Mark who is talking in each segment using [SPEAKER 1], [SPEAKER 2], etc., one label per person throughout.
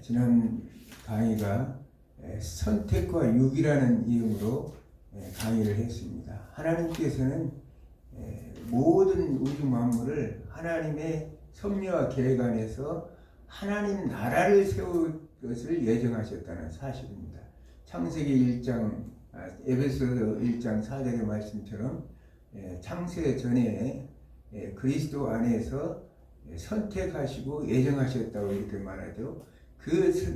[SPEAKER 1] 지난 강의가 선택과 유기라는 이름으로 강의를 했습니다. 하나님께서는 모든 우주 만물을 하나님의 섭리와 계획 안에서 하나님 나라를 세울 것을 예정하셨다는 사실입니다. 창세기 1장, 에베소서 1장 4절의 말씀처럼 창세 전에 그리스도 안에서 선택하시고 예정하셨다고 이렇게 말하죠.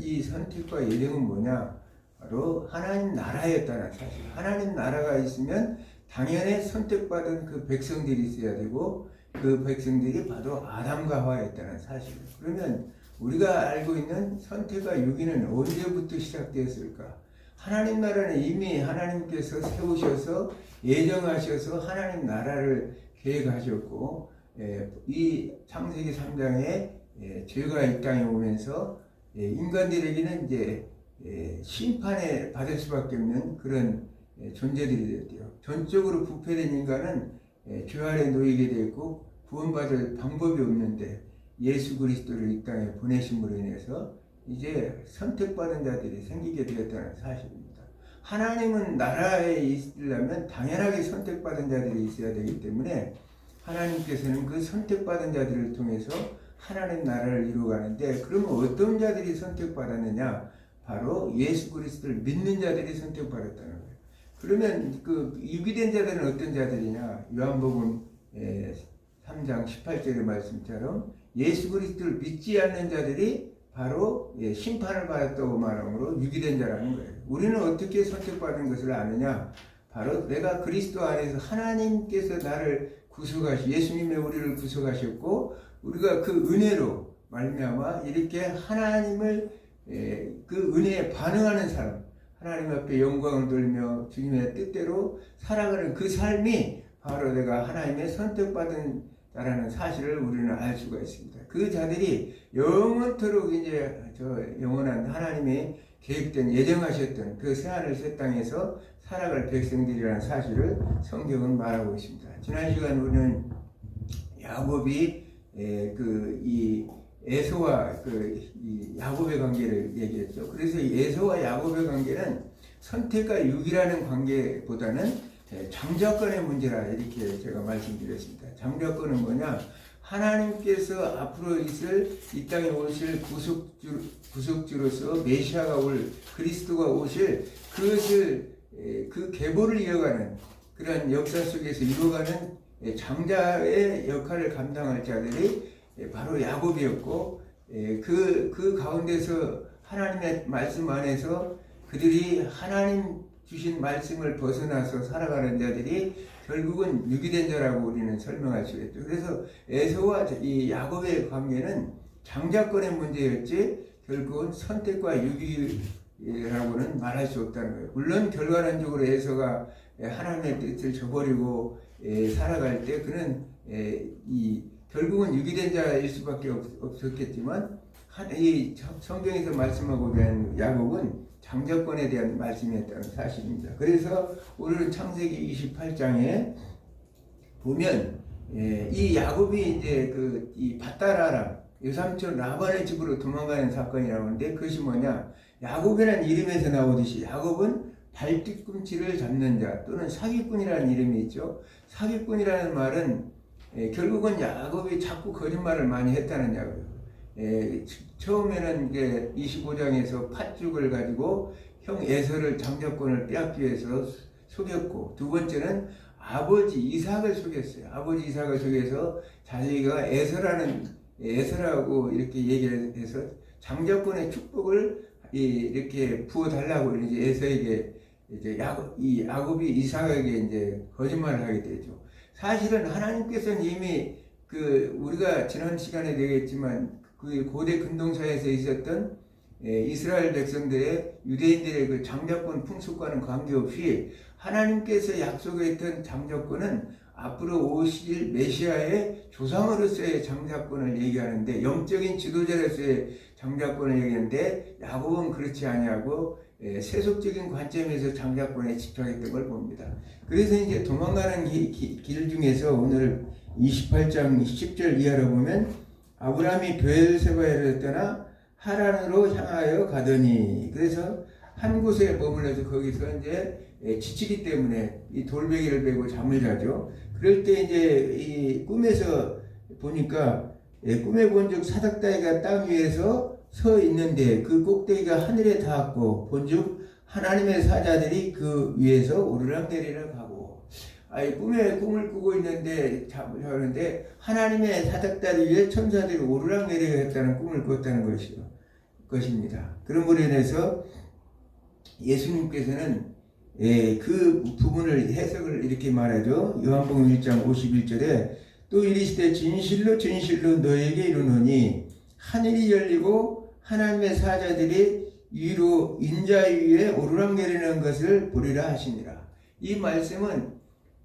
[SPEAKER 1] 이 선택과 예정은 뭐냐? 바로 하나님 나라였다는 사실. 하나님 나라가 있으면 당연히 선택받은 그 백성들이 있어야 되고, 그 백성들이 바로 아담과 하와였다는 사실. 그러면 우리가 알고 있는 선택과 유기는 언제부터 시작되었을까? 하나님 나라는 이미 하나님께서 세우셔서 예정하셔서 하나님 나라를 계획하셨고, 이 창세기 3장에 죄가 이 땅에 오면서 인간들에게는 이제 심판에 받을 수밖에 없는 그런 존재들이 되었대요. 전적으로 부패된 인간은 죄 아래 놓이게 되었고 구원받을 방법이 없는데 예수 그리스도를 이 땅에 보내심으로 인해서 이제 선택받은 자들이 생기게 되었다는 사실입니다. 하나님은 나라에 있으려면 당연하게 선택받은 자들이 있어야 되기 때문에 하나님께서는 그 선택받은 자들을 통해서 하나님 나라를 이루어가는데, 그러면 어떤 자들이 선택받았느냐? 바로 예수 그리스도를 믿는 자들이 선택받았다는 거예요. 그러면 그 유기된 자들은 어떤 자들이냐? 요한복음 3장 18절의 말씀처럼 예수 그리스도를 믿지 않는 자들이 바로 심판을 받았다고 말하므로 유기된 자라는 거예요. 우리는 어떻게 선택받은 것을 아느냐? 바로 내가 그리스도 안에서 하나님께서 나를 예수님의 우리를 구속하셨고, 우리가 그 은혜로 말미암아 이렇게 하나님을 그 은혜에 반응하는 사람, 하나님 앞에 영광을 돌며 주님의 뜻대로 살아가는 그 삶이 바로 내가 하나님의 선택받은 자라는 사실을 우리는 알 수가 있습니다. 그 자들이 영원토록 이제 저 영원한 하나님의 계획된 예정하셨던 그 새하늘 새 땅에서 살아갈 백성들이라는 사실을 성경은 말하고 있습니다. 지난 시간 우리는 야곱이 이 에서와 이 야곱의 관계를 얘기했죠. 그래서 이 에서와 야곱의 관계는 선택과 유기라는 관계보다는 장자권의 문제라 이렇게 제가 말씀드렸습니다. 장자권은 뭐냐? 하나님께서 앞으로 있을 이 땅에 오실 구속주로서 메시아가 올 그리스도가 오실 그것을 그 계보를 이어가는 그런 역사 속에서 이루어가는 장자의 역할을 감당할 자들이 바로 야곱이었고, 그 가운데서 하나님의 말씀 안에서 그들이 하나님 주신 말씀을 벗어나서 살아가는 자들이 결국은 유기된 자라고 우리는 설명할 수 있죠. 그래서 에서와 이 야곱의 관계는 장자권의 문제였지 결국은 선택과 유기라고는 말할 수 없다는 거예요. 물론 결과론적으로 에서가 하나님의 뜻을 저버리고 살아갈 때 그는 결국은 유기된 자일 수밖에 없었겠지만, 이 성경에서 말씀하고 있는 야곱은 장자권에 대한 말씀이었다는 사실입니다. 그래서 오늘은 창세기 28장에 보면 이 야곱이 이제 이 밧다라람 여삼촌 라반의 집으로 도망가는 사건이 나오는데, 그것이 뭐냐? 야곱이라는 이름에서 나오듯이 야곱은 발뒤꿈치를 잡는 자 또는 사기꾼이라는 이름이 있죠. 사기꾼이라는 말은 결국은 야곱이 자꾸 거짓말을 많이 했다는 야고요. 처음에는 이제 25장에서 팥죽을 가지고 형 에서를 장자권을 빼앗기 위해서 속였고, 두 번째는 아버지 이삭을 속였어요. 아버지 이삭을 속여서 자기가 에서라고 이렇게 얘기를 해서 장자권의 축복을 이렇게 부어달라고 이제 에서에게 이제 야곱이 이삭에게 이제 거짓말을 하게 되죠. 사실은 하나님께서는 이미 우리가 지난 시간에 얘기했지만 그 고대 근동사에서 있었던 이스라엘 백성들의 유대인들의 그 장자권 풍습과는 관계없이 하나님께서 약속했던 장자권은 앞으로 오실 메시아의 조상으로서의 장자권을 얘기하는데, 영적인 지도자로서의 장자권을 얘기하는데, 야곱은 그렇지 아니하고 세속적인 관점에서 장자권에 집중했던 걸 봅니다. 그래서 이제 도망가는 길 중에서 오늘 28장 10절 이하로 보면, 아브라함이 브엘세바에를 떠나 하란으로 향하여 가더니, 그래서 한 곳에 머물러서 거기서 이제 지치기 때문에 이 돌베개를 베고 잠을 자죠. 그럴 때 이제 이 꿈에서 보니까 꿈에 본즉 사닥다리가 땅 위에서 서 있는데 그 꼭대기가 하늘에 닿았고 본즉 하나님의 사자들이 그 위에서 오르락내리락 하고, 꿈에 꿈을 꾸고 있는데 잠을 자는데 하나님의 사닥다리 위에 천사들이 오르락내리락 했다는 꿈을 꿨다는 것입니다. 그런 걸로 인해서 예수님께서는 그 부분을 해석을 이렇게 말하죠. 요한복음 1장 51절에 또 이르시되 진실로 진실로 너에게 이르노니 하늘이 열리고 하나님의 사자들이 위로 인자 위에 오르락내리는 것을 보리라 하시니라. 이 말씀은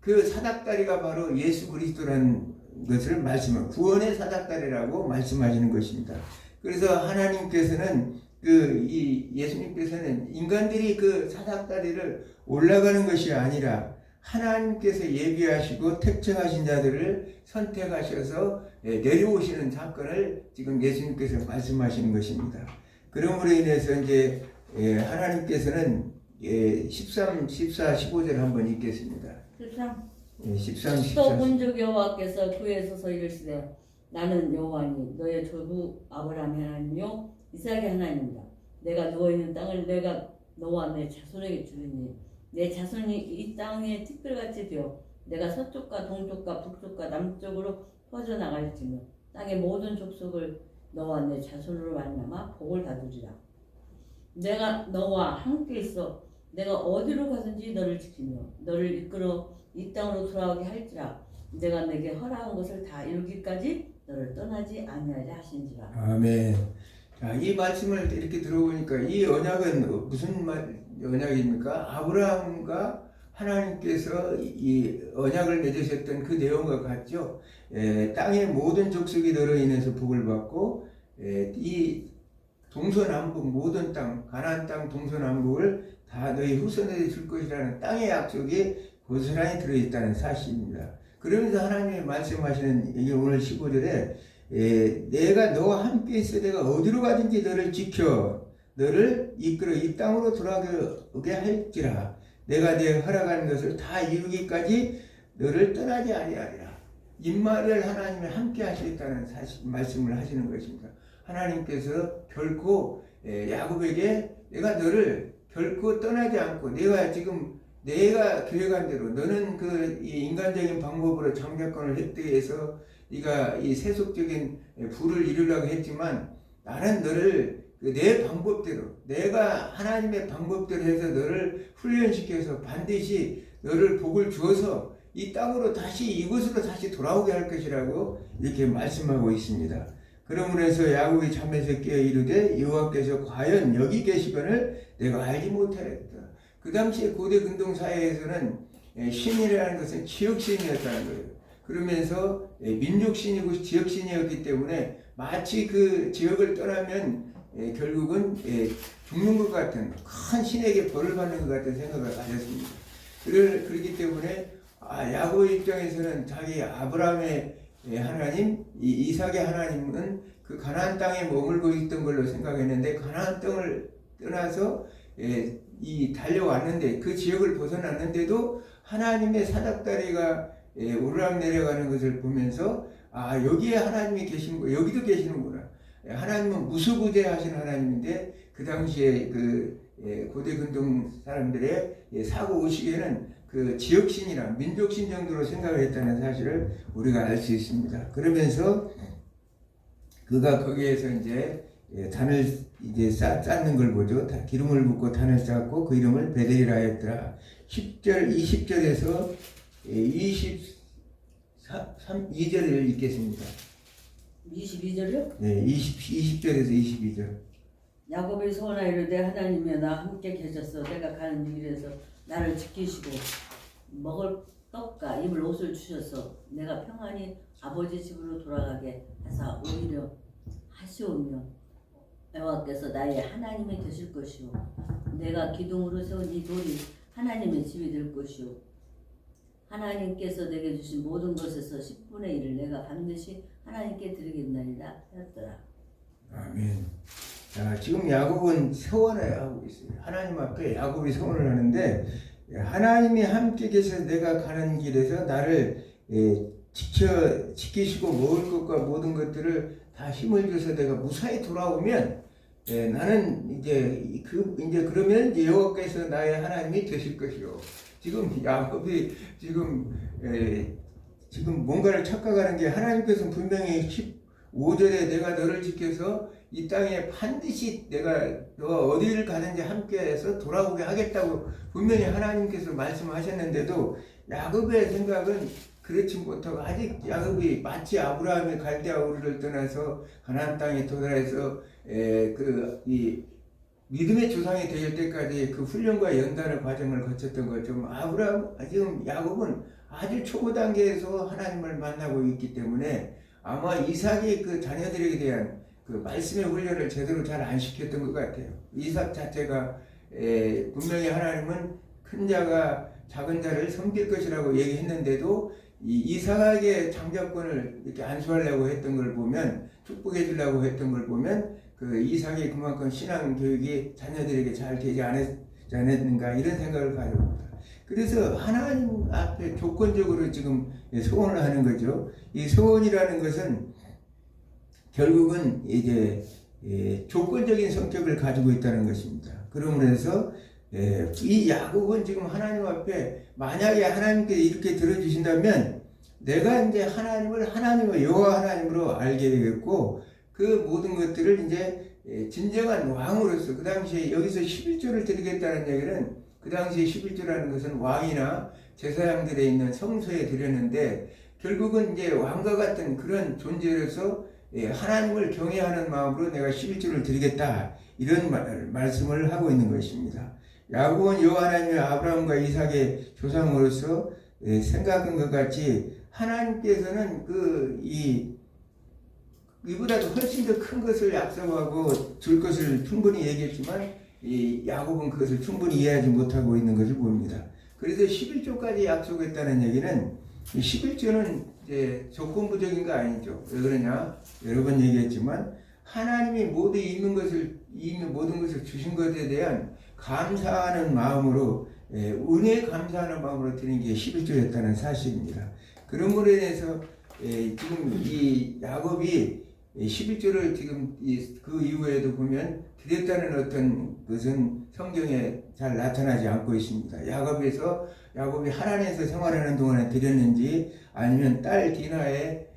[SPEAKER 1] 그 사닥다리가 바로 예수 그리스도라는 것을 말씀을 구원의 사닥다리라고 말씀하시는 것입니다. 그래서 하나님께서는 예수님께서는 인간들이 그 사닥다리를 올라가는 것이 아니라 하나님께서 예비하시고 택정하신 자들을 선택하셔서 내려오시는 사건을 지금 예수님께서 말씀하시는 것입니다. 그러므로 인해서 이제 하나님께서는 13, 14, 15절 한번 읽겠습니다. 13, 14.
[SPEAKER 2] 또 본즉 여호와께서 그에 서서 이르시되 나는 여호와니 너의 조부 아브라함의 하나님이요 이삭의 하나님이다. 내가 누워있는 땅을 내가 너와 내 자손에게 주리니 내 자손이 이 땅에 티끌같이 되어 내가 서쪽과 동쪽과 북쪽과 남쪽으로 퍼져나갈지며 땅의 모든 족속을 너와 내 자손으로 만나마 복을 받으리라. 내가 너와 함께 있어 내가 어디로 가든지 너를 지키며 너를 이끌어 이 땅으로 돌아오게 할지라. 내가 내게 허락한 것을 다 이루기까지 너를 떠나지 아니하리라 하신지라.
[SPEAKER 1] 아멘. 자, 이 말씀을 이렇게 들어보니까 이 언약은 무슨 언약입니까? 아브라함과 하나님께서 이 언약을 맺으셨던 그 내용과 같죠. 땅의 모든 족속이 너로 인해서 복을 받고 이 동서남북 모든 땅, 가나안 땅 동서남북을 다 너희 후손에게 줄 것이라는 땅의 약속이 고스란히 들어있다는 사실입니다. 그러면서 하나님이 말씀하시는 이게 오늘 15절에 내가 너와 함께 있어 내가 어디로 가든지 너를 지켜 너를 이끌어 이 땅으로 돌아오게 할지라. 내가 내 허락하는 것을 다 이루기까지 너를 떠나지 아니하리라. 임마누엘 하나님이 함께 하시겠다는 말씀을 하시는 것입니다. 하나님께서 결코 야곱에게 내가 너를 결코 떠나지 않고 내가 계획한 대로 너는 이 인간적인 방법으로 장자권을 획득해서 네가 이 세속적인 부를 이루려고 했지만 나는 너를 내 방법대로 내가 하나님의 방법대로 해서 너를 훈련시켜서 반드시 너를 복을 주어서 이 땅으로 다시 이곳으로 다시 돌아오게 할 것이라고 이렇게 말씀하고 있습니다. 그러므로 해서 야곱이 잠에서 깨어 이르되 여호와께서 과연 여기 계시거늘 내가 알지 못하였다. 그 당시에 고대 근동 사회에서는 신이라는 것은 지역신이었다는 거예요. 그러면서 민족신이고 지역신이었기 때문에 마치 그 지역을 떠나면 결국은 죽는 것 같은 큰 신에게 벌을 받는 것 같은 생각을 가졌습니다. 그렇기 때문에 야곱 입장에서는 자기 아브라함의 하나님, 이삭의 하나님은 그 가나안 땅에 머물고 있던 걸로 생각했는데 가나안 땅을 떠나서 달려왔는데 그 지역을 벗어났는데도 하나님의 사닥다리가 오르락 내려가는 것을 보면서 여기에 하나님이 계신 거 여기도 계시는구나. 하나님은 무소부재하신 하나님인데 그 당시에 고대 근동 사람들의 사고 의식에는 그 지역신이나 민족신 정도로 생각을 했다는 사실을 우리가 알 수 있습니다. 그러면서 그가 거기에서 이제 단을 이제 쌓는 걸 보죠. 기름을 붓고 단을 쌓고 그 이름을 베델이라 했더라. 10절, 20절에서 22절을 읽겠습니다.
[SPEAKER 2] 22절이요?
[SPEAKER 1] 네, 20절에서 22절.
[SPEAKER 2] 야곱이 소원하이르되 하나님이여 나 함께 계셔서 내가 가는 길에서 나를 지키시고 먹을 떡과 입을 옷을 주셔서 내가 평안히 아버지 집으로 돌아가게 하사 오히려 하시오며 여호와께서 나의 하나님이 되실 것이요 내가 기둥으로 세운 이 돌이 하나님의 집이 될 것이요 하나님께서 내게 주신 모든 것에서 10분의 1을 내가 반드시 하나님께 드리겠나이다 하였더라.
[SPEAKER 1] 아멘. 자, 지금 야곱은 서원을 하고 있어요. 하나님 앞에 야곱이 서원을 하는데 하나님이 함께 계셔서 내가 가는 길에서 나를 지키시고 먹을 것과 모든 것들을 다 힘을 줘서 내가 무사히 돌아오면 나는 이제 그러면 여호와께서 나의 하나님이 되실 것이요. 지금 야곱이 지금 뭔가를 착각하는 게 하나님께서 분명히 15절에 내가 너를 지켜서 이 땅에 반드시 내가 너 어디를 가든지 함께해서 돌아오게 하겠다고 분명히 하나님께서 말씀하셨는데도 야곱의 생각은 그렇지 못하고 아직 야곱이 마치 아브라함이 갈대아 우르를 떠나서 가나안 땅에 도달해서 이 믿음의 조상이 될 때까지 그 훈련과 연단의 과정을 거쳤던 것처럼 지금 야곱은 아주 초보 단계에서 하나님을 만나고 있기 때문에 아마 이삭이 그 자녀들에게 대한 그 말씀의 훈련을 제대로 잘 안 시켰던 것 같아요. 이삭 자체가 분명히 하나님은 큰 자가 작은 자를 섬길 것이라고 얘기했는데도 이삭에게 장자권을 이렇게 안수하려고 했던 걸 보면, 축복해 주려고 했던 걸 보면 그 이삭이 그만큼 신앙 교육이 자녀들에게 잘 되지 않았는가 이런 생각을 가져봅니다. 그래서 하나님 앞에 조건적으로 지금 소원을 하는 거죠. 이 소원이라는 것은 결국은 이제 조건적인 성격을 가지고 있다는 것입니다. 그러므로 해서 이 야곱은 지금 하나님 앞에 만약에 하나님께 이렇게 들어주신다면 내가 이제 하나님을 여호와 하나님으로 알게 되겠고 그 모든 것들을 이제 진정한 왕으로서 그 당시에 여기서 11조를 드리겠다는 얘기는 그 당시에 11조라는 것은 왕이나 제사장들에 있는 성소에 드렸는데 결국은 이제 왕과 같은 그런 존재로서 하나님을 경외하는 마음으로 내가 11조를 드리겠다 이런 말씀을 하고 있는 것입니다. 야곱은 여호와 하나님의 아브라함과 이삭의 조상으로서 생각한 것 같이 하나님께서는 이보다도 훨씬 더 큰 것을 약속하고 줄 것을 충분히 얘기했지만 이 야곱은 그것을 충분히 이해하지 못하고 있는 것을 봅니다. 그래서 11조까지 약속했다는 얘기는 이 11조는 이제 조건부적인 거 아니죠. 왜 그러냐? 여러 번 얘기했지만 하나님이 모든 것을 주신 것에 대한 감사하는 마음으로 은혜에 감사하는 마음으로 드린 게 11조였다는 사실입니다. 그러므로 인해서 지금 이 야곱이 11조를 지금 그 이후에도 보면 드렸다는 어떤 것은 성경에 잘 나타나지 않고 있습니다. 야곱이 하란에서 생활하는 동안에 드렸는지 아니면 딸 디나의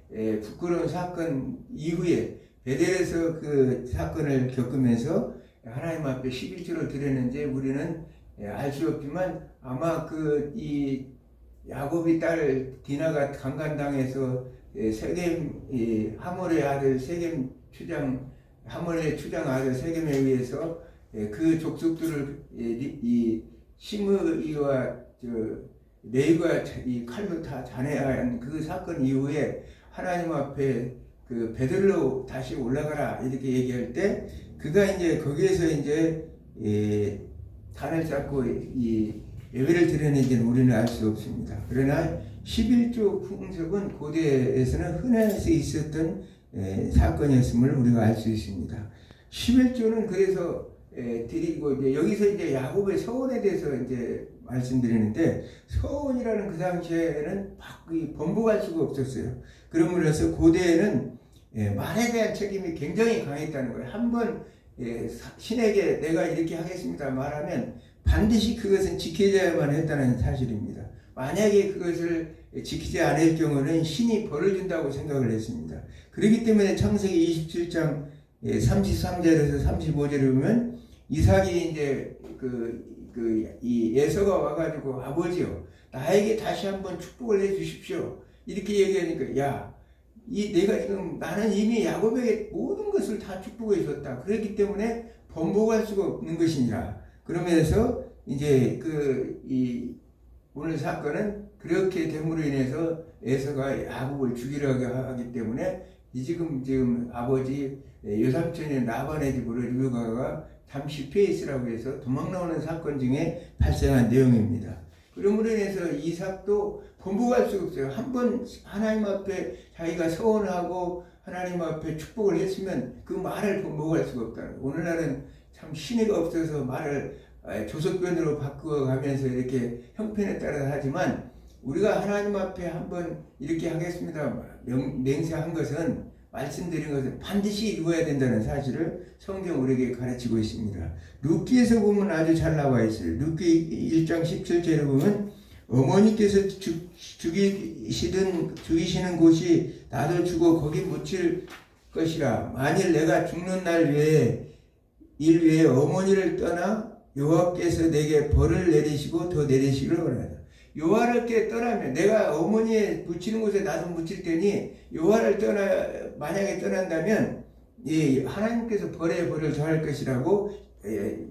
[SPEAKER 1] 부끄러운 사건 이후에 베델에서 그 사건을 겪으면서 하나님 앞에 11조를 드렸는지 우리는 알 수 없지만 아마 이 야곱이 딸 디나가 강간당해서 세겜 하몰의 아들 세겜 하몰의 추장 아들 세겜에 의해서 그 족속들을 시므이와 레이가 이 칼로 다 잔해한 그 사건 이후에 하나님 앞에 그 베들로 다시 올라가라 이렇게 얘기할 때 그가 이제 거기에서 이제 단을 쌓고 이 예배를 드렸는지는 우리는 알 수 없습니다. 그러나 11조 풍습은 고대에서는 흔해서 있었던 사건이었음을 우리가 알 수 있습니다. 11조는 그래서 드리고 이제 여기서 이제 야곱의 서원에 대해서 이제 말씀드리는데 서원이라는 그 당시에는 번복할 수가 없었어요. 그러므로 해서 고대에는 말에 대한 책임이 굉장히 강했다는 거예요. 한번 신에게 내가 이렇게 하겠습니다 말하면 반드시 그것은 지켜져야만 했다는 사실입니다. 만약에 그것을 지키지 않을 경우는 신이 벌을 준다고 생각을 했습니다. 그렇기 때문에 창세기 27장 33절에서 35절에 보면 이삭이 이제 이 에서가 와가지고 아버지요 나에게 다시 한번 축복을 해주십시오 이렇게 얘기하니까 나는 이미 야곱에게 모든 것을 다 축복해 줬다. 그렇기 때문에 번복할 수가 없는 것이니라. 그러면서 이제 오늘 사건은 그렇게 됨으로 인해서 에서가 야곱을 죽이려고 하기 때문에 지금 아버지 여삼촌인 라반의 집으로 르베카가 잠시 피해 있으라고 해서 도망 나오는 사건 중에 발생한 내용입니다. 그러므로 인해서 이삭도 번복할 수가 없어요. 한번 하나님 앞에 자기가 서원하고 하나님 앞에 축복을 했으면 그 말을 번복할 수가 없다는 거예요. 오늘날은 참 신의가 없어서 말을 조석변으로 바꾸어가면서 이렇게 형편에 따라서 하지만 우리가 하나님 앞에 한번 이렇게 하겠습니다 맹세한 것은 말씀드린 것은 반드시 이루어야 된다는 사실을 성경 우리에게 가르치고 있습니다. 룻기에서 보면 아주 잘 나와 있어요. 룻기 1장 17절에 보면 어머니께서 죽이시는 곳이 나도 죽어 거기 묻힐 것이라. 만일 내가 죽는 날 일 외에 어머니를 떠나 여호와께서 내게 벌을 내리시고 더 내리시기를 원하다. 여호와를 떠나면 내가 어머니에 묻히는 곳에 나도 묻힐 테니 여호와를 만약에 떠난다면 하나님께서 벌을 더할 것이라고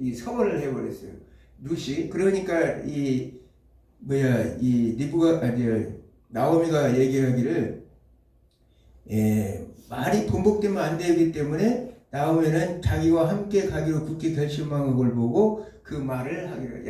[SPEAKER 1] 이 선언을 해버렸어요. 룻이. 그러니까 나오미가 얘기하기를 말이 번복되면 안 되기 때문에 나오미는 자기와 함께 가기로 굳게 결심한 걸 보고 그 말을 하기를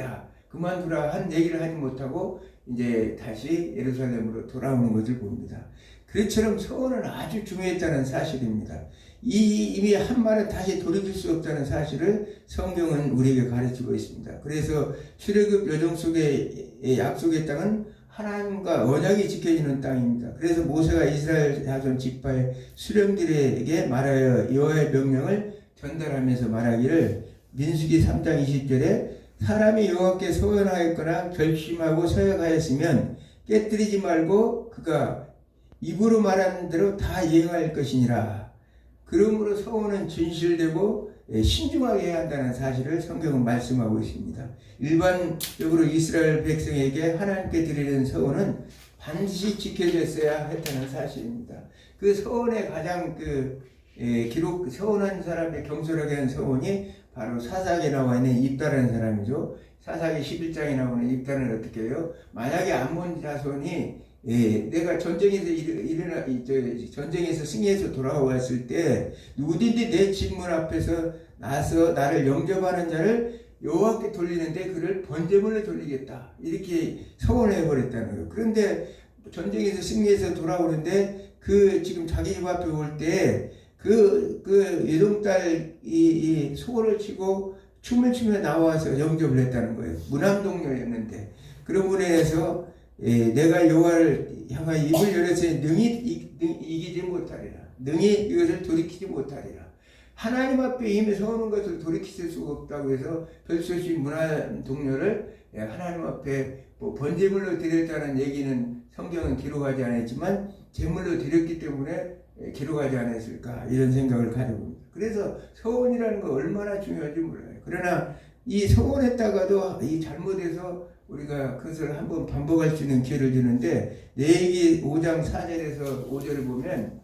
[SPEAKER 1] 그만두라 한 얘기를 하지 못하고 이제 다시 예루살렘으로 돌아오는 것을 봅니다. 그처럼 서원은 아주 중요했다는 사실입니다. 이미 한 말은 다시 돌이킬 수 없다는 사실을 성경은 우리에게 가르치고 있습니다. 그래서 출애굽 여정 속의 약속의 땅은 하나님과 언약이 지켜지는 땅입니다. 그래서 모세가 이스라엘 자손 지파의 수령들에게 말하여 여호와의 명령을 전달하면서 말하기를 민수기 3장 20절에 사람이 여호와께 서원하였거나 결심하고 서약하였으면 깨뜨리지 말고 그가 입으로 말하는 대로 다 이행할 것이니라. 그러므로 서원은 진실되고 신중하게 해야 한다는 사실을 성경은 말씀하고 있습니다. 일반적으로 이스라엘 백성에게 하나님께 드리는 서원은 반드시 지켜졌어야 했다는 사실입니다. 그 서원의 가장 서원한 사람의 경솔하게 한 서원이 바로 사사기에 나와 있는 입다라는 사람이죠. 사사기 11장에 나오는 입다는 어떻게 해요? 만약에 암몬 자손이 내가 전쟁에서 승리해서 돌아왔을 때 누구든지 내 집문 앞에서 나서 나를 영접하는 자를 여호와께 돌리는데 그를 번제물로 돌리겠다. 이렇게 서원해 버렸다는 거예요. 그런데 전쟁에서 승리해서 돌아오는데 지금 자기 집 앞에 올 때 외동딸이 소를 치고 춤을 추며 나와서 영접을 했다는 거예요. 무남동녀였는데 그런 인해서 내가 여호와를 향하여 입을 열었으니 능히 이기지 못하리라. 능히 이것을 돌이키지 못하리라. 하나님 앞에 이미 서오는 것을 돌이킬 수가 없다고 해서 별수없이 무남동녀를 하나님 앞에 번제물로 드렸다는 얘기는 성경은 기록하지 않았지만 제물로 드렸기 때문에 기록하지 않았을까 이런 생각을 가져봅니다. 그래서 서원이라는 거 얼마나 중요한지 몰라요. 그러나 이 서원했다가도 이 잘못해서 우리가 그것을 한번 반복할 수 있는 기회를 주는데 레위기 5장 4절에서 5절을 보면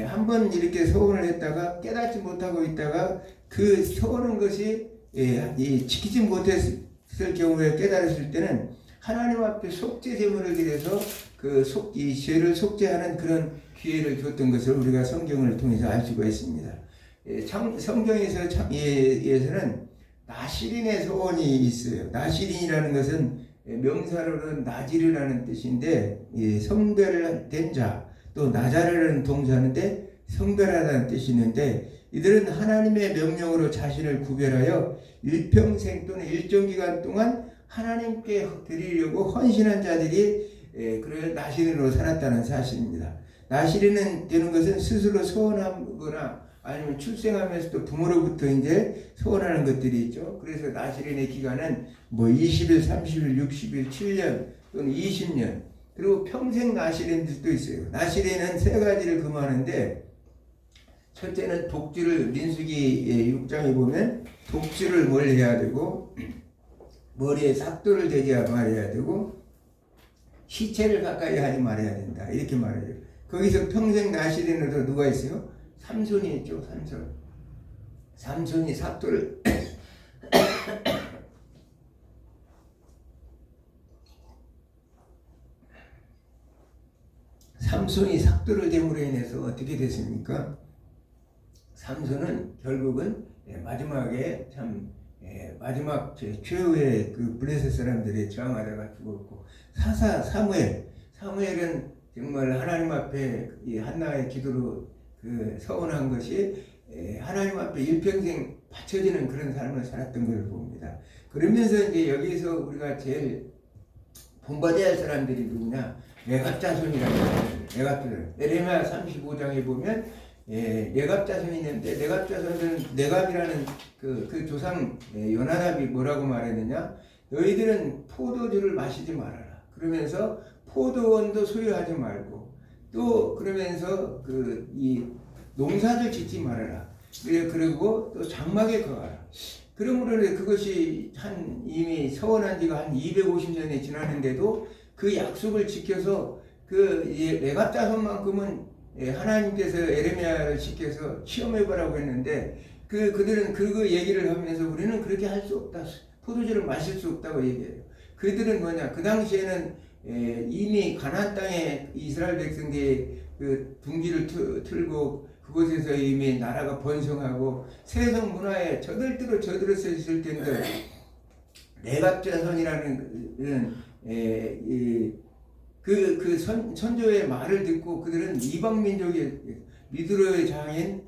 [SPEAKER 1] 한번 이렇게 서원을 했다가 깨닫지 못하고 있다가 그 서원한 것이 지키지 못했을 경우에 깨달았을 때는 하나님 앞에 속죄 제물을 드려서 이 죄를 속죄하는 그런 기회를 줬던 것을 우리가 성경을 통해서 알 수가 있습니다. 성경에서는 나시린의 서원이 있어요. 나시린이라는 것은 명사로는 나지르라는 뜻인데 성별된 자, 또 나자르라는 동사인데 성별하다는 뜻이 있는데 이들은 하나님의 명령으로 자신을 구별하여 일평생 또는 일정 기간 동안 하나님께 드리려고 헌신한 자들이 그래 나시린으로 살았다는 사실입니다. 나시린은 되는 것은 스스로 소원하거나 아니면 출생하면서도 부모로부터 이제 소원하는 것들이 있죠. 그래서 나시린의 기간은 20일, 30일, 60일, 7년 또는 20년 그리고 평생 나시린들도 있어요. 나시린은 세 가지를 금하는데 첫째는 독주를 민수기 6장에 보면 독주를 멀리 해야 되고 머리에 삭도를 대지 말아야 되고 시체를 가까이 하지 말아야 된다. 이렇게 말해요. 거기서 평생 나시린으로 누가 있어요? 삼손이 있죠. 삼손이 삭도를 삼손이 삭도를 댐으로 인해서 어떻게 됐습니까? 삼손은 결국은 마지막에 마지막 최후의 그 블레셋 사람들이 저항하다가 죽었고 사무엘은 정말 하나님 앞에 이 한나의 기도로 그 서원한 것이 하나님 앞에 일평생 바쳐지는 그런 삶을 살았던 걸 봅니다. 그러면서 이제 여기서 우리가 제일 본받아야 할 사람들이 누구냐? 레갑 자손이라고 해요. 레갑 자손. 에레미야 35장에 보면 레갑 자손이 있는데 레갑 자손은 레갑이라는 그 조상 요나답이 뭐라고 말했느냐? 너희들은 포도주를 마시지 말아라. 그러면서 포도원도 소유하지 말고 또 그러면서 이 농사를 짓지 말아라. 그리고 또 장막에 거하라. 그러므로 그것이 이미 서원한 지가 한 250년이 지났는데도 그 약속을 지켜서 레갑 자손만큼은 하나님께서 에레미야를 시켜서 시험해보라고 했는데 그들은 그 얘기를 하면서 우리는 그렇게 할 수 없다. 포도주를 마실 수 없다고 얘기해요. 그들은 뭐냐? 그 당시에는 이미 가나안 땅에 이스라엘 백성들이 그 둥지를 틀고 그곳에서 이미 나라가 번성하고 세속 문화에 저들서 있을 텐데 레갑 자손이라는 선조의 말을 듣고 그들은 이방 민족의 미드로의 장인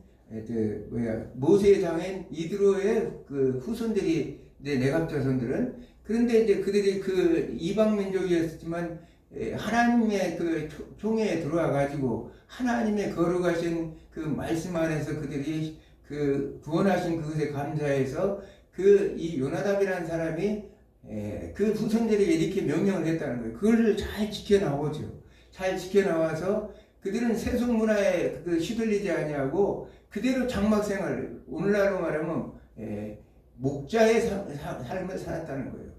[SPEAKER 1] 모세의 장인 이드로의 그 후손들이 레갑 자손들은 그런데 이제 그들이 그 이방 민족이었지만 하나님의 그 총회에 들어와 가지고 하나님의 거룩하신 그 말씀 안에서 그들이 그 구원하신 그것에 감사해서 이 요나답이라는 사람이 그 후손들에게 이렇게 명령을 했다는 거예요. 그걸 잘 지켜나오죠. 잘 지켜나와서 그들은 세속 문화에 휘둘리지 아니하고 그대로 장막 생활을 오늘날로 말하면 목자의 삶을 살았다는 거예요.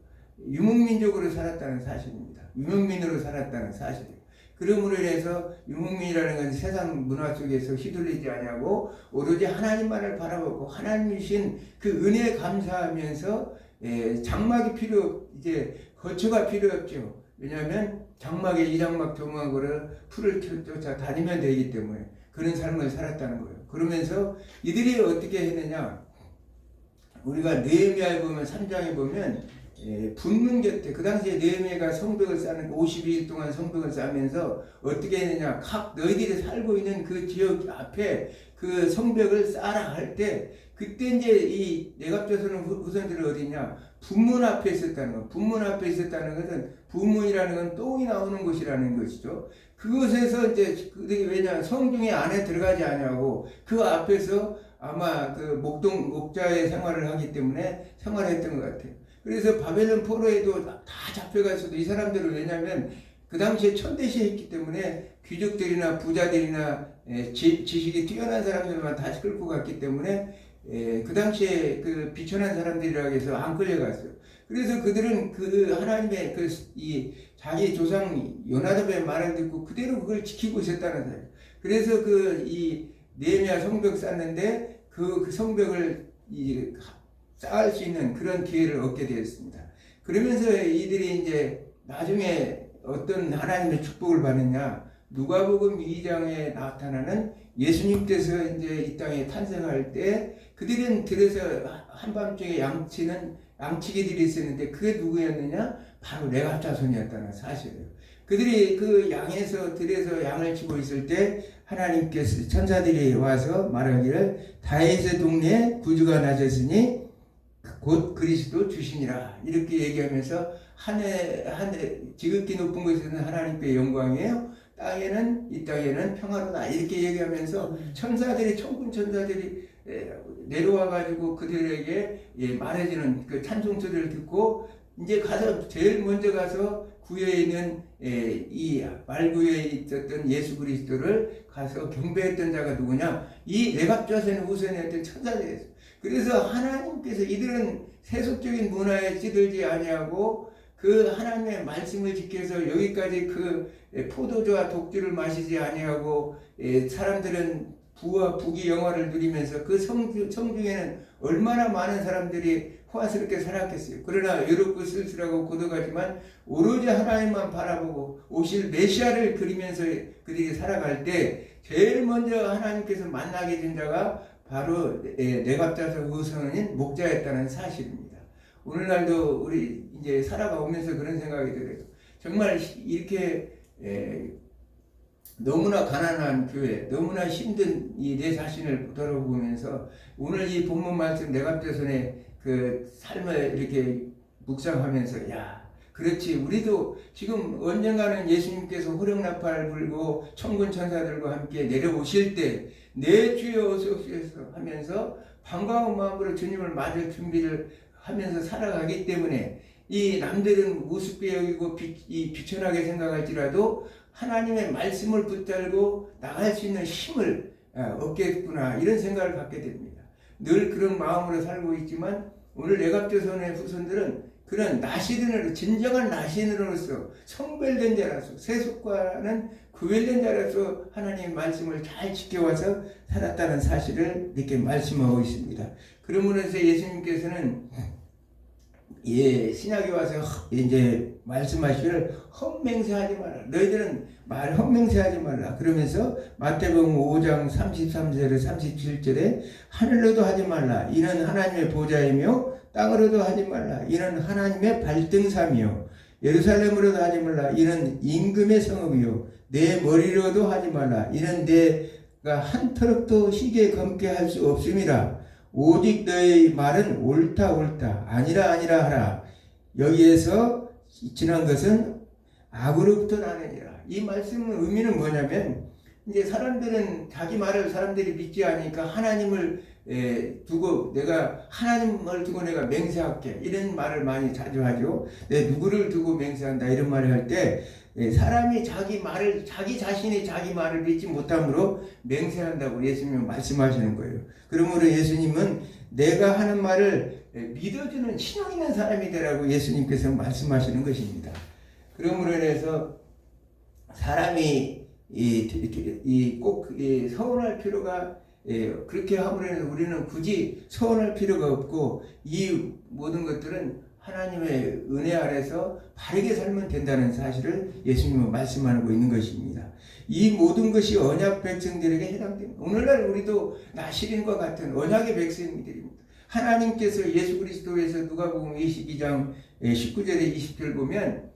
[SPEAKER 1] 유목민족으로 살았다는 사실입니다. 유목민으로 살았다는 사실이에요. 그러므로 인해서 유목민이라는 건 세상 문화 속에서 휘둘리지 아니하고 오로지 하나님만을 바라보고 하나님이신 그 은혜에 감사하면서 장막이 이제 거처가 필요 없죠. 왜냐하면 장막에 이장막 조막으로 풀을 쫓아 다니면 되기 때문에 그런 삶을 살았다는 거예요. 그러면서 이들이 어떻게 했느냐? 우리가 느헤미야에 보면 3장에 보면 분문 곁에 그 당시에 느헤미야가 성벽을 쌓는 52일 동안 성벽을 쌓으면서 어떻게 했느냐? 각 너희들이 살고 있는 그 지역 앞에 그 성벽을 쌓아라 할 때 그때 이제 이 레갑 자손 후손들은 어디냐? 분문 앞에 있었다는 거. 분문 앞에 있었다는 것은 분문이라는 건 똥이 나오는 곳이라는 것이죠. 그곳에서 이제 그들이 왜냐 성중에 안에 들어가지 아니하고 그 앞에서 아마 그 목자의 생활을 하기 때문에 생활했던 것 같아요. 그래서 바벨론 포로에도 다 잡혀갔어도 이 사람들은 왜냐하면 그 당시에 천대시했기 때문에 귀족들이나 부자들이나 지식이 뛰어난 사람들만 다시 끌고 갔기 때문에 그 당시에 그 비천한 사람들이라고 해서 안 끌려갔어요. 그래서 그들은 그 하나님의 이 자기 조상 요나답의 말을 듣고 그대로 그걸 지키고 있었다는 거예요. 그래서 이 느헤미야 성벽 쌓는데 그 성벽을 쌓을 수 있는 그런 기회를 얻게 되었습니다. 그러면서 이들이 이제 나중에 어떤 하나님의 축복을 받느냐? 누가복음 2장에 나타나는 예수님께서 이제 이 땅에 탄생할 때 그들은 들에서 한밤중에 양치기들이 있었는데 그게 누구였느냐? 바로 레갑 자손이었다는 사실이에요. 그들이 그 들에서 양을 치고 있을 때 하나님께서 천사들이 와서 말하기를 다윗의 동네에 구주가 나셨으니 곧 그리스도 주시니라 이렇게 얘기하면서 하늘 지극히 높은 곳에서는 하나님께 영광이에요. 이 땅에는 평화로다 이렇게 얘기하면서 천군 천사들이 내려와 가지고 그들에게 말해주는 그 찬송 소리를 듣고 이제 제일 먼저 가서 구에 있는 이 말구에 있었던 예수 그리스도를 가서 경배했던 자가 누구냐? 이 레갑 자손의 후손이었던 천사들이었어요. 그래서 하나님께서 이들은 세속적인 문화에 찌들지 아니하고 그 하나님의 말씀을 지켜서 여기까지 그 포도주와 독주를 마시지 아니하고 사람들은 부와 북이 영화를 누리면서 그 성중에는 얼마나 많은 사람들이 호화스럽게 살았겠어요. 그러나 외롭고 쓸쓸하고 고독하지만 오로지 하나님만 바라보고 오실 메시아를 그리면서 그들이 살아갈 때 제일 먼저 하나님께서 만나게 된 자가 바로 레갑 자손 후손인 목자였다는 사실입니다. 오늘날도 우리 이제 살아가면서 그런 생각이 들어요. 정말 이렇게 너무나 가난한 교회, 너무나 힘든 이 내 자신을 돌아보면서 오늘 이 본문 말씀 내갑자손의 그 삶을 이렇게 묵상하면서 야, 그렇지 우리도 지금 언젠가는 예수님께서 호령나팔 불고 천군 천사들과 함께 내려오실 때 내 주여 어서 오소서 하면서 반가운 마음으로 주님을 맞을 준비를 하면서 살아가기 때문에 이 남들은 우습게 여기고 비천하게 생각할지라도 하나님의 말씀을 붙들고 나갈 수 있는 힘을 얻겠구나 이런 생각을 갖게 됩니다. 늘 그런 마음으로 살고 있지만 오늘 레갑조선의 후손들은 그런 나시린으로 진정한 나시린으로서 성별된 자로서 세속과는 구별된 자로서 하나님의 말씀을 잘 지켜와서 살았다는 사실을 이렇게 말씀하고 있습니다. 그러므로 해서 예수님께서는 신약에 와서 이제 말씀하시기를 헛맹세하지 마라. 너희들은 말 헛맹세하지 말라. 그러면서 마태복음 5장 33절에 37절에 하늘로도 하지 말라. 이는 하나님의 보좌이며 땅으로도 하지 말라. 이는 하나님의 발등삼이요 예루살렘으로도 하지 말라. 이는 임금의 성읍이요 내 머리로도 하지 말라. 이는 내가 한 터럭도 시계 검게 할 수 없음이라. 오직 너의 말은 옳다 아니라 하라. 여기에서 지난 것은 악으로부터 나느니라. 이 말씀의 의미는 뭐냐면 이제 사람들은 자기 말을 사람들이 믿지 않으니까 하나님을 두고 내가 맹세할게 이런 말을 많이 자주 하죠. 내 누구를 두고 맹세한다 이런 말을 할 때 사람이 자기 자신이 자기 말을 믿지 못함으로 맹세한다고 예수님은 말씀하시는 거예요. 그러므로 예수님은 내가 하는 말을 믿어주는 신용 있는 사람이 되라고 예수님께서 말씀하시는 것입니다. 그러므로 인해서 사람이 꼭 서운할 필요가 그렇게 함으로 해서 우리는 굳이 서운할 필요가 없고 이 모든 것들은 하나님의 은혜 아래서 바르게 살면 된다는 사실을 예수님은 말씀하고 있는 것입니다. 이 모든 것이 언약 백성들에게 해당됩니다. 오늘날 우리도 나시린과 같은 언약의 백성들입니다. 하나님께서 예수 그리스도에서 누가복음 22장 19절에 20절 보면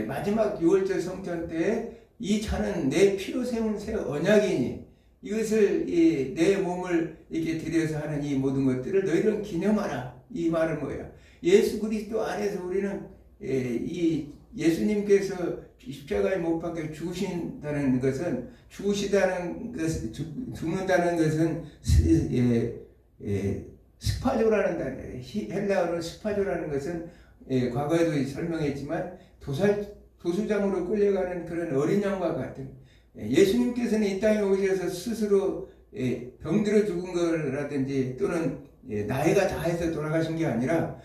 [SPEAKER 1] 마지막 6월절 성전 때에 이 잔은 내 피로 세운 새 언약이니 이것을 내 몸을 이렇게 들여서 하는 이 모든 것들을 너희들은 기념하라. 이 말은 뭐야? 예수 그리스도 안에서 우리는 이 예수님께서 십자가에 못 박혀 죽는다는 것은 스파조라는 단어예요. 헬라어로 스파조라는 것은 과거에도 설명했지만 도수장으로 끌려가는 그런 어린 양과 같은 예수님께서는 이 땅에 오셔서 스스로 병들어 죽은 거라든지 또는 나이가 다해서 돌아가신 게 아니라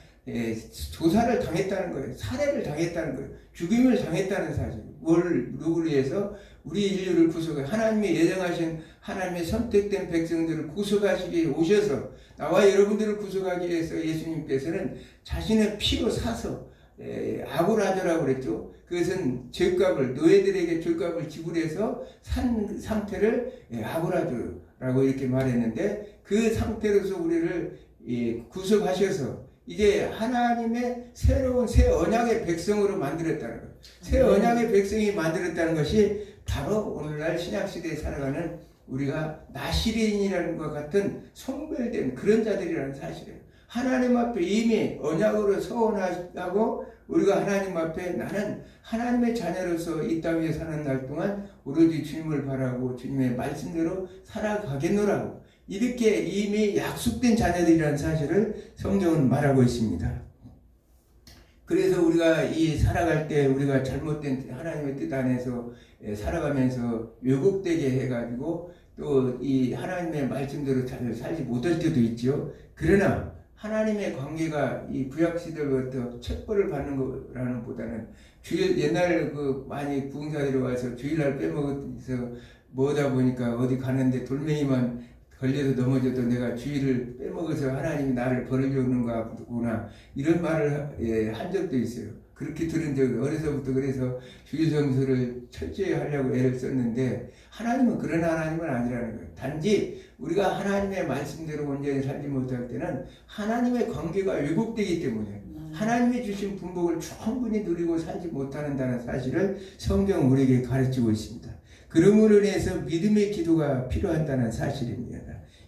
[SPEAKER 1] 조사를 당했다는 거예요. 살해를 당했다는 거예요. 죽임을 당했다는 사실. 누구를 위해서? 우리 인류를 하나님이 예정하신 하나님의 선택된 백성들을 구속하시기 오셔서 나와 여러분들을 구속하기 위해서 예수님께서는 자신의 피로 사서 아고라저라고 그랬죠. 그것은 죄값을 너희들에게 죄값을 지불해서 산 상태를 아고라저라고 이렇게 말했는데 그 상태로서 우리를 구속하셔서 이제 하나님의 새로운 새 언약의 백성으로 만들었다는 거예요. 새 언약의 백성이 만들었다는 것이 바로 오늘날 신약시대에 살아가는 우리가 나시린이라는 것 같은 성별된 그런 자들이라는 사실이에요. 하나님 앞에 이미 언약으로 서원하고 우리가 하나님 앞에 나는 하나님의 자녀로서 이 땅에 사는 날 동안 오로지 주님을 바라고 주님의 말씀대로 살아가겠노라고 이렇게 이미 약속된 자녀들이라는 사실을 성경은 말하고 있습니다. 그래서 우리가 살아갈 때 우리가 잘못된 하나님의 뜻 안에서 살아가면서 왜곡되게 해가지고 또 이 하나님의 말씀대로 잘 살지 못할 때도 있죠. 그러나 하나님의 관계가 이 구약시대부터 책벌을 받는 거라는 보다는 옛날 많이 부흥사들이 와서 주일날 빼먹어서 뭐다 보니까 어디 가는데 돌멩이만 걸려서 넘어져도 내가 주일을 빼먹어서 하나님이 나를 벌어주는 거구나 이런 말을 한 적도 있어요. 그렇게 들은 적이 어려서부터 그래서 주일 성수를 철저히 하려고 애를 썼는데 하나님은 그런 하나님은 아니라는 거예요. 단지 우리가 하나님의 말씀대로 온전히 살지 못할 때는 하나님의 관계가 왜곡되기 때문에 하나님이 주신 분복을 충분히 누리고 살지 못한다는 사실을 성경은 우리에게 가르치고 있습니다. 그러므로 인해서 믿음의 기도가 필요하다는 사실입니다.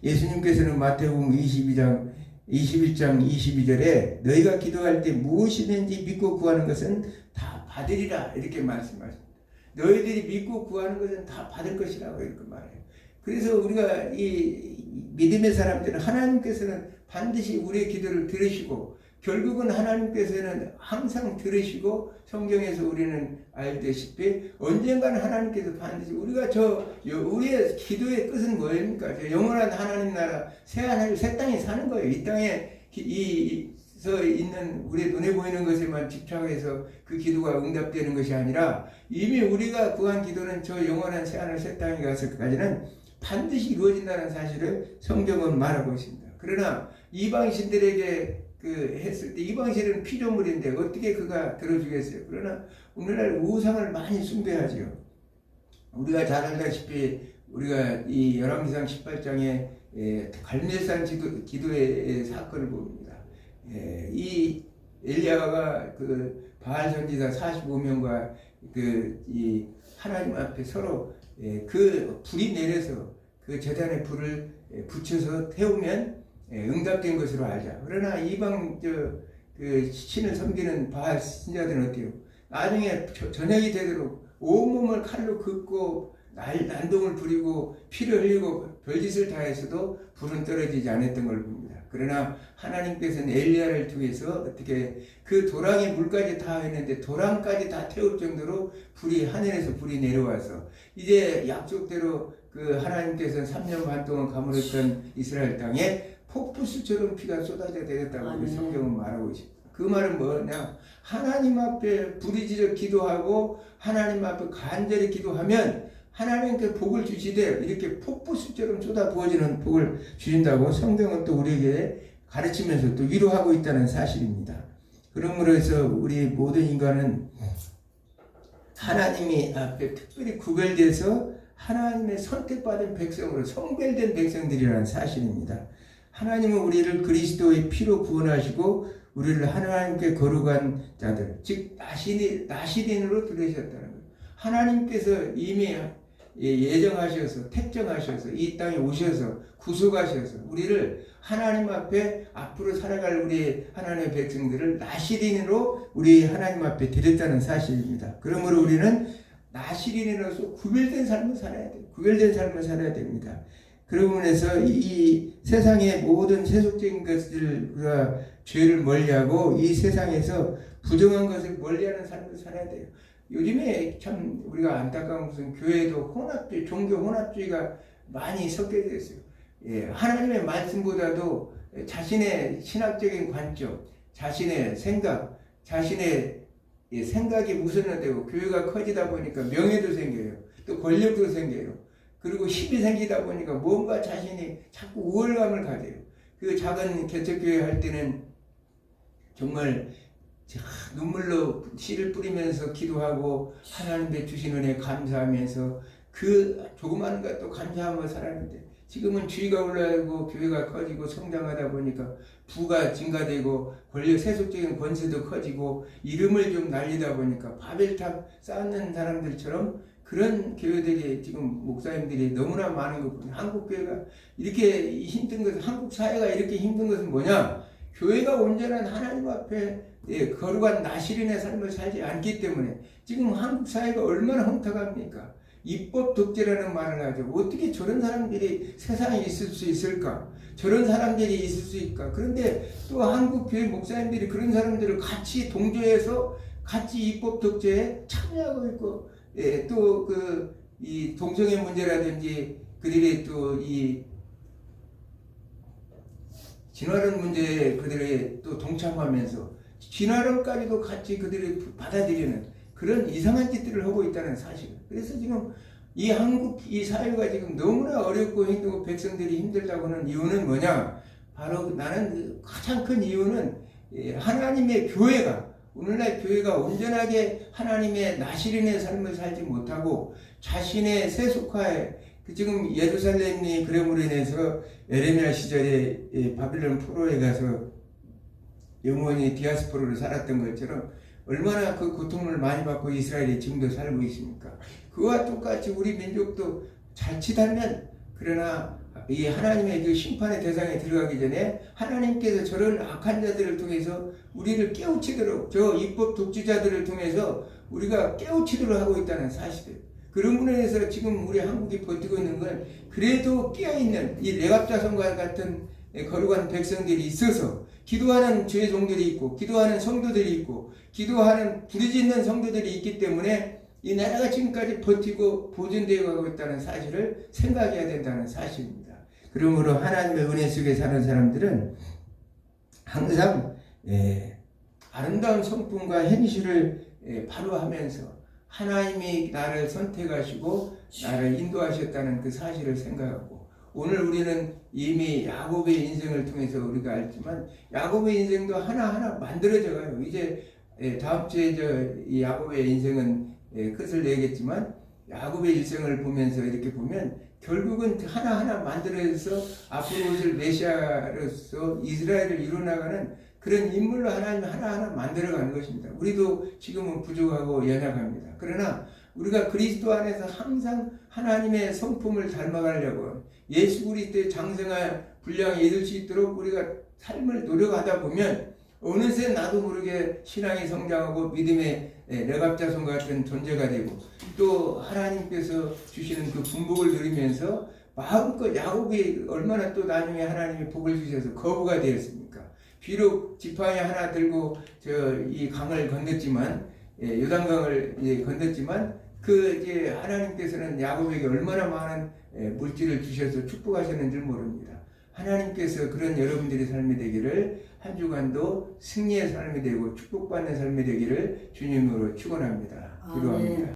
[SPEAKER 1] 예수님께서는 마태복음 21장 22절에 너희가 기도할 때 무엇이든지 믿고 구하는 것은 다 받으리라 이렇게 말씀하십니다. 너희들이 믿고 구하는 것은 다 받을 것이라고 이렇게 말해요. 그래서 우리가 이 믿음의 사람들은 하나님께서는 반드시 우리의 기도를 들으시고 결국은 하나님께서는 항상 들으시고 성경에서 우리는 알다시피 언젠가는 하나님께서 반드시 우리의 기도의 끝은 뭐입니까? 영원한 하나님 나라 새하늘 새 땅에 사는 거예요. 이 땅에 서 있는 우리 눈에 보이는 것에만 집착해서 그 기도가 응답되는 것이 아니라 이미 우리가 구한 기도는 저 영원한 새하늘 새 땅에 가서까지는 반드시 이루어진다는 사실을 성경은 말하고 있습니다. 그러나 이방신들에게 했을 때 이방신은 피조물인데 어떻게 그가 들어주겠어요? 그러나 오늘날 우상을 많이 숭배하죠. 우리가 잘 알다시피 우리가 이 열왕기상 18장에 갈멜산 기도의 사건을 봅니다. 이 엘리야가 그 바알 선지자 45명과 이 하나님 앞에 서로 그 불이 내려서 그 제단에 불을 붙여서 태우면 응답된 것으로 알자. 그러나 이방 그 신을 섬기는 바알 신자들은 어때요? 나중에 저녁이 되도록 온몸을 칼로 긋고 난동을 부리고 피를 흘리고 별짓을 다해서도 불은 떨어지지 않았던 걸 봅니다. 그러나 하나님께서는 엘리야를 통해서 어떻게 그 도랑에 물까지 다 했는데 도랑까지 다 태울 정도로 하늘에서 불이 내려와서 이제 약속대로 그 하나님께서는 3년 반 동안 가물었던 이스라엘 땅에 폭포수처럼 피가 쏟아져 내렸다고 성경은 말하고 있습니다. 그 말은 뭐냐? 하나님 앞에 부르짖어 기도하고 하나님 앞에 간절히 기도하면 하나님께 복을 주시되 이렇게 폭포수처럼 쏟아 부어지는 복을 주신다고 성경은 또 우리에게 가르치면서 또 위로하고 있다는 사실입니다. 그러므로 해서 우리 모든 인간은 하나님이 앞에 특별히 구별돼서 하나님의 선택받은 백성으로 성별된 백성들이라는 사실입니다. 하나님은 우리를 그리스도의 피로 구원하시고 우리를 하나님께 거룩한 자들, 즉 나시린으로 들으셨다는 거예요. 하나님께서 이미 예정하셔서 택정하셔서 이 땅에 오셔서 구속하셔서 우리를 하나님 앞에 앞으로 살아갈 우리 하나님의 백성들을 나시린으로 우리 하나님 앞에 드렸다는 사실입니다. 그러므로 우리는 나시린으로서 구별된 삶을 살아야 돼요. 구별된 삶을 살아야 됩니다. 그러므로 해서 이 세상의 모든 세속적인 것들과 죄를 멀리하고 이 세상에서 부정한 것을 멀리하는 삶을 살아야 돼요. 요즘에 참 우리가 안타까운 것은 교회도 혼합주의, 종교 혼합주의가 많이 섞여져 있어요. 하나님의 말씀보다도 자신의 신학적인 관점, 자신의 생각, 자신의 생각이 우선화되고 교회가 커지다 보니까 명예도 생겨요. 또 권력도 생겨요. 그리고 힘이 생기다 보니까 뭔가 자신이 자꾸 우월감을 가져요. 그 작은 개척교회 할 때는 정말 눈물로 씨를 뿌리면서 기도하고 하나님께 주신 은혜 감사하면서 그 조그마한 것도 감사하며 살았는데 지금은 주의가 올라가고 교회가 커지고 성장하다 보니까 부가 증가되고 권력 세속적인 권세도 커지고 이름을 좀 날리다 보니까 바벨탑 쌓는 사람들처럼 그런 교회들이 지금 목사님들이 너무나 많은 것 뿐이에요. 한국 교회가 이렇게 힘든 것은 한국 사회가 이렇게 힘든 것은 뭐냐? 교회가 온전한 하나님 앞에 거룩한 나시린의 삶을 살지 않기 때문에 지금 한국 사회가 얼마나 혼탁합니까? 입법 독재라는 말을 하죠. 어떻게 저런 사람들이 세상에 있을 수 있을까? 저런 사람들이 있을 수 있을까? 그런데 또 한국 교회 목사님들이 그런 사람들을 같이 동조해서 같이 입법 독재에 참여하고 있고 또 이 동성애 문제라든지 그들이 또 이 진화론 문제에 그들이 또 동참하면서 진화론까지도 같이 그들이 받아들이는 그런 이상한 짓들을 하고 있다는 사실. 그래서 지금 이 한국 이 사회가 지금 너무나 어렵고 힘들고 백성들이 힘들다고 하는 이유는 뭐냐? 바로 나는 가장 큰 이유는 하나님의 교회가 오늘날 교회가 온전하게 하나님의 나시린의 삶을 살지 못하고 자신의 세속화에 지금 예루살렘이 그럼으로 인해서 에레미야 시절에 바빌론 포로에 가서 영원히 디아스포라로 살았던 것처럼 얼마나 그 고통을 많이 받고 이스라엘이 지금도 살고 있습니까? 그와 똑같이 우리 민족도 자칫하면, 그러나 이 하나님의 그 심판의 대상에 들어가기 전에 하나님께서 저런 악한 자들을 통해서 우리를 깨우치도록, 저 입법 독주자들을 통해서 우리가 깨우치도록 하고 있다는 사실을, 그런 면에서 지금 우리 한국이 버티고 있는 건 그래도 깨어있는 이 레갑자손과 같은 거룩한 백성들이 있어서, 기도하는 주의 종들이 있고, 기도하는 성도들이 있고, 기도하는 부르짖는 성도들이 있기 때문에 이 나라가 지금까지 버티고 보존되어 가고 있다는 사실을 생각해야 된다는 사실입니다. 그러므로 하나님의 은혜 속에 사는 사람들은 항상 아름다운 성품과 행실을 바로 하면서 하나님이 나를 선택하시고 나를 인도하셨다는 그 사실을 생각하고, 오늘 우리는 이미 야곱의 인생을 통해서 우리가 알지만 야곱의 인생도 하나하나 만들어져 가요. 이제 다음 주에 이 야곱의 인생은 끝을 내겠지만, 야곱의 일생을 보면서 이렇게 보면 결국은 하나하나 만들어서 앞으로 오실 메시아로서 이스라엘을 이루어나가는 그런 인물로 하나님이 하나하나 만들어가는 것입니다. 우리도 지금은 부족하고 연약합니다. 그러나 우리가 그리스도 안에서 항상 하나님의 성품을 닮아가려고, 예수 그리스도의 장성한 분량에 이를 수 있도록 우리가 삶을 노력하다 보면 어느새 나도 모르게 신앙이 성장하고 믿음의 레갑자손과 같은 존재가 되고, 또 하나님께서 주시는 그 분복을 누리면서 마음껏, 야곱이 얼마나 또 나중에 하나님이 복을 주셔서 거부가 되었습니까? 비록 지팡이 하나 들고 이 강을 건넜지만, 요단강을 건넜지만, 그 이제 하나님께서는 야곱에게 얼마나 많은 물질을 주셔서 축복하셨는지 모릅니다. 하나님께서 그런 여러분들의 삶이 되기를, 한 주간도 승리의 삶이 되고 축복받는 삶이 되기를 주님으로 축원합니다. 기도합니다.